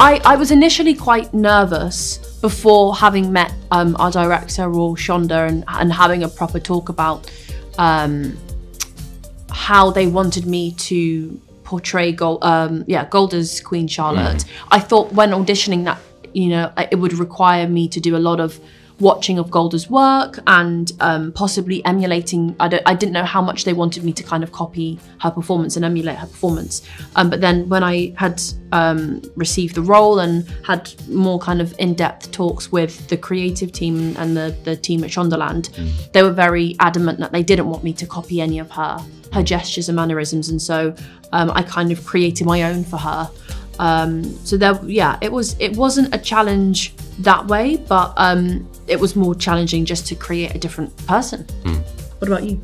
I was initially quite nervous before having met our director, Raul Shonda, and having a proper talk about how they wanted me to portray Golda's Queen Charlotte. I thought when auditioning that, you know, it would require me to do a lot of watching of Golda's work and possibly emulating. I didn't know how much they wanted me to kind of copy her performance and emulate her performance. But then when I had received the role and had more kind of in-depth talks with the creative team and the team at Shondaland, they were very adamant that they didn't want me to copy any of her gestures and mannerisms, and so I kind of created my own for her. So there, yeah, it wasn't a challenge that way, but it was more challenging just to create a different person. What about you?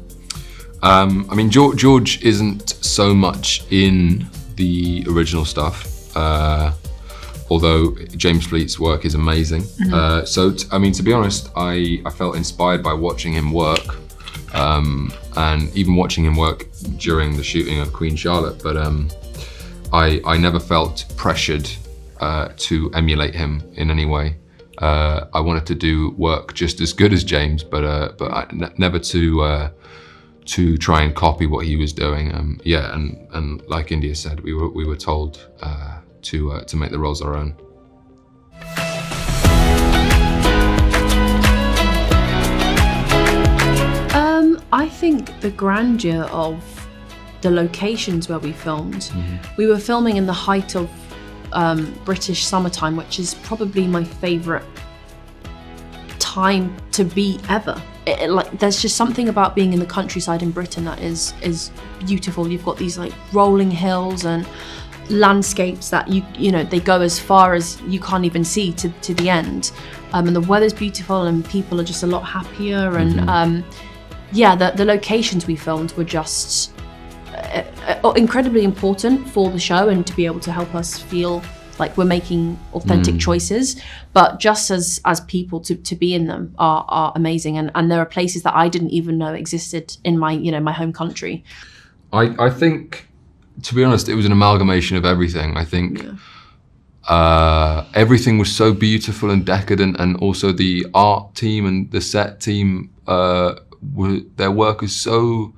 I mean, George isn't so much in the original stuff, although James Fleet's work is amazing. So, I mean, to be honest, I felt inspired by watching him work, and even watching him work during the shooting of Queen Charlotte, but I never felt pressured to emulate him in any way. I wanted to do work just as good as James, but never to try and copy what he was doing. Yeah, and like India said, we were told to make the roles our own. I think the grandeur of the locations where we filmed. We were filming in the height of British summertime, which is probably my favourite time to be ever. Like, there's just something about being in the countryside in Britain that is beautiful. You've got these like rolling hills and landscapes that you know, they go as far as you can't even see to the end, and the weather's beautiful and people are just a lot happier, and yeah, the locations we filmed were just incredibly important for the show and to be able to help us feel like we're making authentic choices, but just as people to be in them are amazing, and there are places that I didn't even know existed in my, you know, my home country. I think, to be honest, it was an amalgamation of everything. I think everything was so beautiful and decadent, and also the art team and the set team, their work is so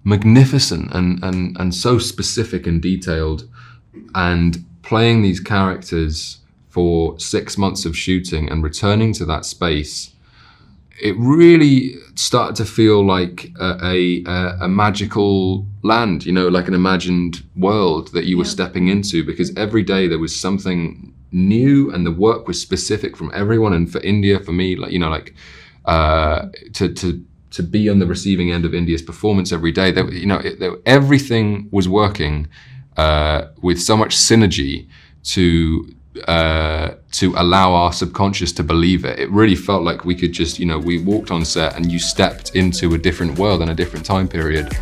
magnificent and so specific and detailed, and playing these characters for 6 months of shooting and returning to that space, it really started to feel like a magical land, you know, like an imagined world that you were stepping into, because every day there was something new and the work was specific from everyone. And for India, for me, like, you know, like to be on the receiving end of India's performance every day, that, you know, everything was working with so much synergy to allow our subconscious to believe it. It really felt like we could just, you know, we walked on set and you stepped into a different world and a different time period.